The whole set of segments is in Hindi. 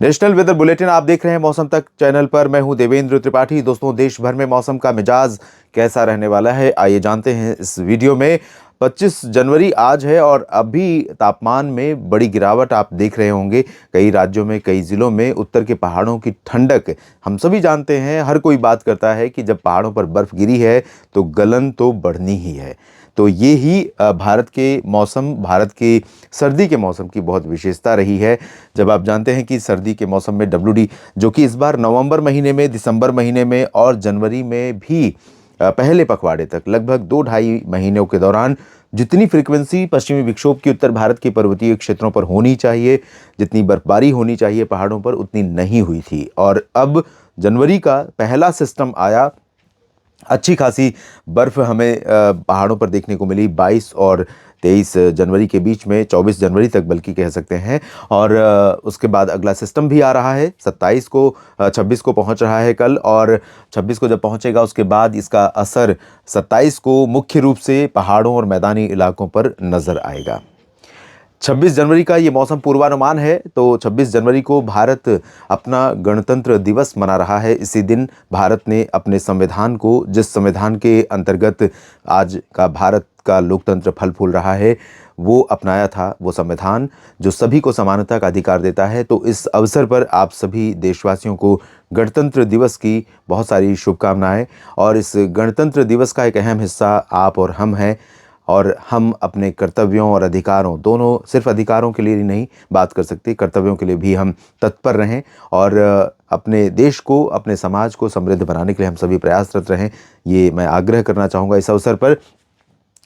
नेशनल वेदर बुलेटिन आप देख रहे हैं मौसम तक चैनल पर। मैं हूं देवेंद्र त्रिपाठी। दोस्तों, देश भर में मौसम का मिजाज कैसा रहने वाला है, आइए जानते हैं इस वीडियो में। 25 जनवरी आज है और अभी तापमान में बड़ी गिरावट आप देख रहे होंगे। कई राज्यों में, कई ज़िलों में उत्तर के पहाड़ों की ठंडक, हम सभी जानते हैं, हर कोई बात करता है कि जब पहाड़ों पर बर्फ़ गिरी है तो गलन तो बढ़नी ही है। तो ये ही भारत के मौसम, भारत के सर्दी के मौसम की बहुत विशेषता रही है। जब आप जानते हैं कि सर्दी के मौसम में WD, जो कि इस बार नवंबर महीने में, दिसंबर महीने में और जनवरी में भी पहले पखवाड़े तक लगभग 2-2.5 महीनों के दौरान जितनी फ्रीक्वेंसी पश्चिमी विक्षोभ की उत्तर भारत के पर्वतीय क्षेत्रों पर होनी चाहिए, जितनी बर्फबारी होनी चाहिए पहाड़ों पर, उतनी नहीं हुई थी। और अब जनवरी का पहला सिस्टम आया, अच्छी खासी बर्फ़ हमें पहाड़ों पर देखने को मिली 22 और 23 जनवरी के बीच में, 24 जनवरी तक बल्कि कह सकते हैं। और उसके बाद अगला सिस्टम भी आ रहा है 27 को, 26 को पहुंच रहा है कल, और 26 को जब पहुंचेगा उसके बाद इसका असर 27 को मुख्य रूप से पहाड़ों और मैदानी इलाकों पर नज़र आएगा। 26 जनवरी का ये मौसम पूर्वानुमान है। तो 26 जनवरी को भारत अपना गणतंत्र दिवस मना रहा है। इसी दिन भारत ने अपने संविधान को, जिस संविधान के अंतर्गत आज का भारत का लोकतंत्र फल फूल रहा है, वो अपनाया था। वो संविधान जो सभी को समानता का अधिकार देता है। तो इस अवसर पर आप सभी देशवासियों को गणतंत्र दिवस की बहुत सारी शुभकामनाएं। और इस गणतंत्र दिवस का एक अहम हिस्सा आप और हम हैं, और हम अपने कर्तव्यों और अधिकारों, दोनों, सिर्फ अधिकारों के लिए ही नहीं बात कर सकते, कर्तव्यों के लिए भी हम तत्पर रहें और अपने देश को, अपने समाज को समृद्ध बनाने के लिए हम सभी प्रयासरत रहें। ये मैं आग्रह करना चाहूँगा इस अवसर पर।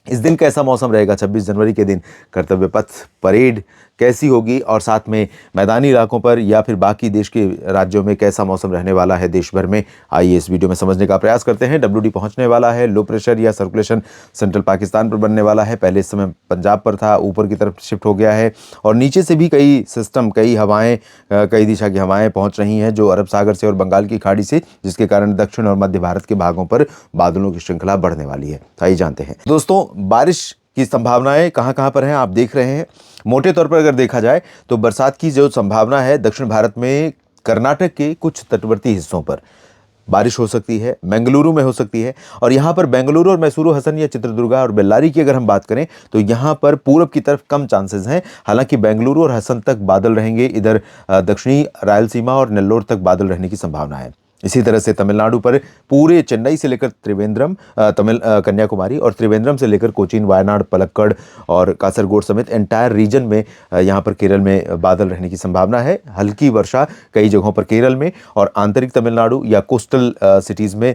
इस दिन कैसा मौसम रहेगा 26 जनवरी के दिन, कर्तव्य पथ परेड कैसी होगी, और साथ में मैदानी इलाकों पर या फिर बाकी देश के राज्यों में कैसा मौसम रहने वाला है देश भर में, आइए इस वीडियो में समझने का प्रयास करते हैं। WD पहुंचने वाला है, लो प्रेशर या सर्कुलेशन सेंट्रल पाकिस्तान पर बनने वाला है। पहले इस समय पंजाब पर था, ऊपर की तरफ शिफ्ट हो गया है, और नीचे से भी कई सिस्टम, कई हवाएं, कई दिशा की हवाएं पहुँच रही हैं जो अरब सागर से और बंगाल की खाड़ी से, जिसके कारण दक्षिण और मध्य भारत के भागों पर बादलों की श्रृंखला बढ़ने वाली है। आइए जानते हैं दोस्तों, बारिश की संभावनाएं कहां कहां पर हैं आप देख रहे हैं। मोटे तौर पर अगर देखा जाए तो बरसात की जो संभावना है, दक्षिण भारत में कर्नाटक के कुछ तटवर्ती हिस्सों पर बारिश हो सकती है, बेंगलुरु में हो सकती है। और यहाँ पर बेंगलुरु और मैसूरू, हसन या चित्रदुर्गा और बेल्लारी की अगर हम बात करें तो यहाँ पर पूरब की तरफ कम चांसेस हैं। हालांकि बेंगलुरु और हसन तक बादल रहेंगे। इधर दक्षिणी रायलसीमा और नेल्लोर तक बादल रहने की संभावना है। इसी तरह से तमिलनाडु पर पूरे चेन्नई से लेकर त्रिवेंद्रम, कन्याकुमारी, और त्रिवेंद्रम से लेकर कोचीन, वायनाड, पलक्कड़ और कासरगोड समेत एंटायर रीजन में यहाँ पर केरल में बादल रहने की संभावना है। हल्की वर्षा कई जगहों पर केरल में, और आंतरिक तमिलनाडु या कोस्टल सिटीज़ में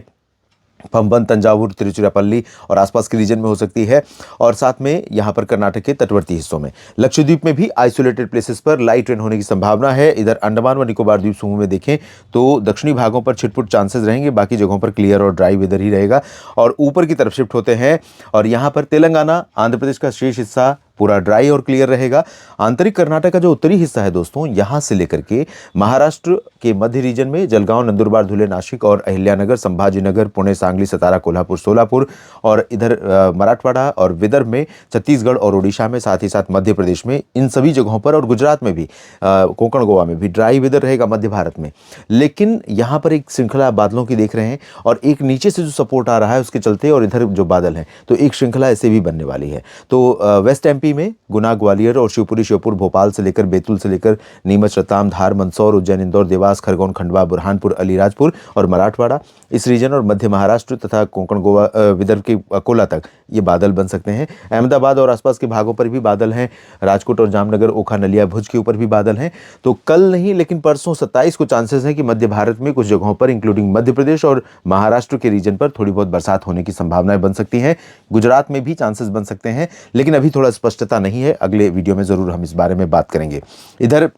पंबन, तंजावुर, तिरुचिरापल्ली और आसपास के रीजन में हो सकती है। और साथ में यहाँ पर कर्नाटक के तटवर्ती हिस्सों में, लक्षद्वीप में भी आइसोलेटेड प्लेसेस पर लाइट रेन होने की संभावना है। इधर अंडमान व निकोबार द्वीप समूह में देखें तो दक्षिणी भागों पर छिटपुट चांसेस रहेंगे, बाकी जगहों पर क्लियर और ड्राई वेदर ही रहेगा। और ऊपर की तरफ शिफ्ट होते हैं, और यहाँ पर तेलंगाना, आंध्र प्रदेश का शेष हिस्सा पूरा ड्राई और क्लियर रहेगा। आंतरिक कर्नाटक का जो उत्तरी हिस्सा है दोस्तों, यहाँ से लेकर के महाराष्ट्र के मध्य रीजन में जलगांव, नंदुरबार, धुले, नासिक और अहिल्यानगर, संभाजीनगर, पुणे, सांगली, सतारा, कोल्हापुर, सोलापुर, और इधर मराठवाड़ा और विदर्भ में, छत्तीसगढ़ और उड़ीसा में, साथ ही साथ मध्य प्रदेश में, इन सभी जगहों पर, और गुजरात में भी, कोंकण, गोवा में भी ड्राई वेदर रहेगा मध्य भारत में। लेकिन यहाँ पर एक श्रृंखला बादलों की देख रहे हैं, और एक नीचे से जो सपोर्ट आ रहा है उसके चलते, और इधर जो बादल हैं, तो एक श्रृंखला ऐसे भी बनने वाली है। तो वेस्ट एमपी में गुना, ग्वालियर और शिवपुरी, श्योपुर, भोपाल से लेकर बेतुल से लेकर नीमच, रतलाम, धार, मंदसौर, उज्जैन, इंदौर, देवास, खरगोन, खंडवा, बुरहानपुर, अलीराजपुर और मराठवाड़ा, इस रीजन और मध्य महाराष्ट्र तथा कोंकण, गोवा, विदर्भ के अकोला तक ये बादल बन सकते हैं। अहमदाबाद और आसपास के भागों पर भी बादल हैं। राजकोट और जामनगर, ओखा, नलिया, भुज के ऊपर भी बादल हैं। तो कल नहीं, लेकिन परसों 27 को चांसेस हैं कि मध्य भारत में कुछ जगहों पर, इंक्लूडिंग मध्य प्रदेश और महाराष्ट्र के रीजन पर, थोड़ी बहुत बरसात होने की संभावनाएं बन सकती हैं। गुजरात में भी चांसेस बन सकते हैं, लेकिन अभी थोड़ा स्पष्टता नहीं है। अगले वीडियो में जरूर हम इस बारे में बात करेंगे। इधर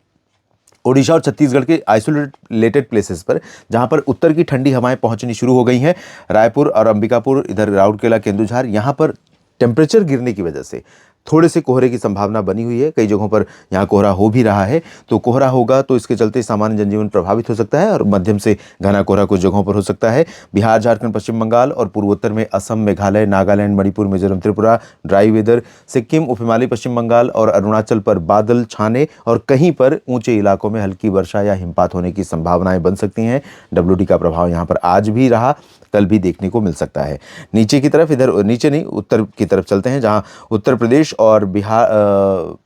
ओडिशा और छत्तीसगढ़ के आइसोलेटेड प्लेसेस पर, जहां पर उत्तर की ठंडी हवाएं पहुंचनी शुरू हो गई हैं, रायपुर और अंबिकापुर, इधर राउरकेला, केंदुझार, यहां पर टेम्परेचर गिरने की वजह से थोड़े से कोहरे की संभावना बनी हुई है, कई जगहों पर यहाँ कोहरा हो भी रहा है। तो कोहरा होगा तो इसके चलते सामान्य जनजीवन प्रभावित हो सकता है और मध्यम से घना कोहरा कुछ जगहों पर हो सकता है। बिहार, झारखंड, पश्चिम बंगाल और पूर्वोत्तर में असम, मेघालय, नागालैंड, मणिपुर, मिजोरम, त्रिपुरा ड्राई वेदर। सिक्किम, उप हिमालयी पश्चिम बंगाल और अरुणाचल पर बादल छाने और कहीं पर ऊंचे इलाकों में हल्की वर्षा या हिमपात होने की संभावनाएं बन सकती हैं। WD का प्रभाव यहाँ पर आज भी रहा, कल भी देखने को मिल सकता है। नीचे की तरफ, इधर नीचे नहीं उत्तर की तरफ चलते हैं, जहां उत्तर प्रदेश और बिहार,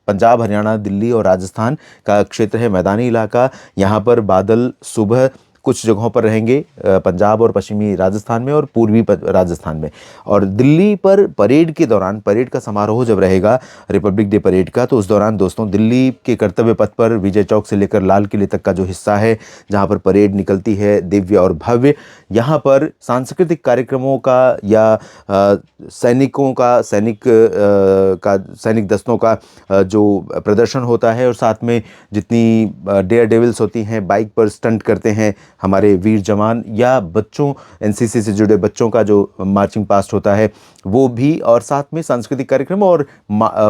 पंजाब, हरियाणा, दिल्ली और राजस्थान का क्षेत्र है, मैदानी इलाका। यहाँ पर बादल सुबह कुछ जगहों पर रहेंगे, पंजाब और पश्चिमी राजस्थान में और पूर्वी राजस्थान में। और दिल्ली पर परेड के दौरान, परेड का समारोह जब रहेगा रिपब्लिक डे परेड का, तो उस दौरान दोस्तों दिल्ली के कर्तव्य पथ पर विजय चौक से लेकर लाल किले तक का जो हिस्सा है जहां पर परेड निकलती है दिव्य और भव्य, यहाँ पर सांस्कृतिक कार्यक्रमों का या सैनिकों का, सैनिक दस्तों का जो प्रदर्शन होता है, और साथ में जितनी डेयर डेविल्स होती हैं, बाइक पर स्टंट करते हैं हमारे वीर जवान, या बच्चों, NCC से जुड़े बच्चों का जो मार्चिंग पास्ट होता है वो भी, और साथ में सांस्कृतिक कार्यक्रम और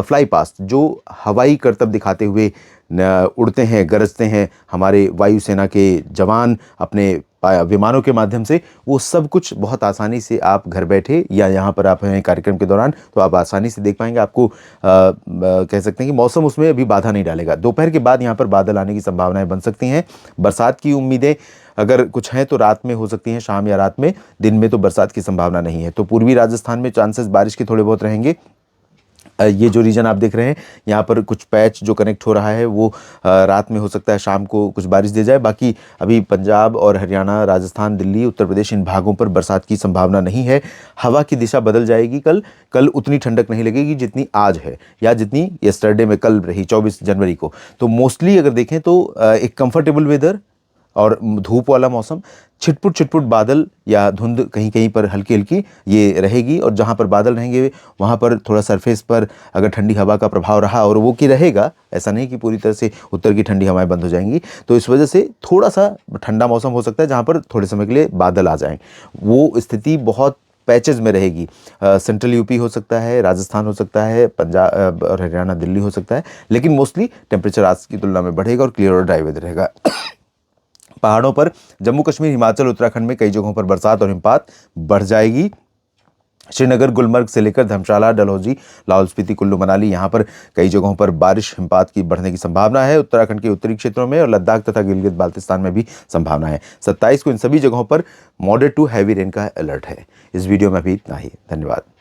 फ्लाई पास्ट जो हवाई करतब दिखाते हुए उड़ते हैं, गरजते हैं हमारे वायुसेना के जवान अपने विमानों के माध्यम से, वो सब कुछ बहुत आसानी से आप घर बैठे या यहाँ पर आप हैं कार्यक्रम के दौरान तो आप आसानी से देख पाएंगे। आपको कह सकते हैं कि मौसम उसमें अभी बाधा नहीं डालेगा। दोपहर के बाद यहाँ पर बादल आने की संभावनाएं बन सकती हैं। बरसात की उम्मीदें अगर कुछ हैं तो रात में हो सकती हैं, शाम या रात में, दिन में तो बरसात की संभावना नहीं है। तो पूर्वी राजस्थान में चांसेस बारिश के थोड़े बहुत रहेंगे। ये जो रीजन आप देख रहे हैं यहाँ पर कुछ पैच जो कनेक्ट हो रहा है वो रात में हो सकता है, शाम को कुछ बारिश दे जाए। बाकी अभी पंजाब और हरियाणा, राजस्थान, दिल्ली, उत्तर प्रदेश, इन भागों पर बरसात की संभावना नहीं है। हवा की दिशा बदल जाएगी। कल उतनी ठंडक नहीं लगेगी जितनी आज है या जितनी यस्टरडे में कल रही 24 जनवरी को। तो मोस्टली अगर देखें तो एक कंफर्टेबल वेदर और धूप वाला मौसम, छिटपुट छिटपुट बादल या धुंध कहीं कहीं पर हल्की हल्की ये रहेगी। और जहाँ पर बादल रहेंगे वहाँ पर थोड़ा सरफेस पर अगर ठंडी हवा का प्रभाव रहा, और वो कि रहेगा, ऐसा नहीं कि पूरी तरह से उत्तर की ठंडी हवाएं बंद हो जाएंगी, तो इस वजह से थोड़ा सा ठंडा मौसम हो सकता है जहाँ पर थोड़े समय के लिए बादल आ जाएं। वो स्थिति बहुत पैचेज में रहेगी। सेंट्रल यूपी हो सकता है, राजस्थान हो सकता है, पंजाब और हरियाणा, दिल्ली हो सकता है, लेकिन मोस्टली टेम्परेचर आज की तुलना में बढ़ेगा और क्लियर और ड्राई वेदर रहेगा। पहाड़ों पर जम्मू कश्मीर, हिमाचल, उत्तराखंड में कई जगहों पर बरसात और हिमपात बढ़ जाएगी। श्रीनगर, गुलमर्ग से लेकर धर्मशाला, डलहौजी, लाहौल स्पीति, कुल्लू मनाली, यहाँ पर कई जगहों पर बारिश, हिमपात की बढ़ने की संभावना है। उत्तराखंड के उत्तरी क्षेत्रों में और लद्दाख तथा गिलगित बाल्टिस्तान में भी संभावना है। 27 को इन सभी जगहों पर मॉडरेट टू हैवी रेन का अलर्ट है। इस वीडियो में अभी इतना ही। धन्यवाद।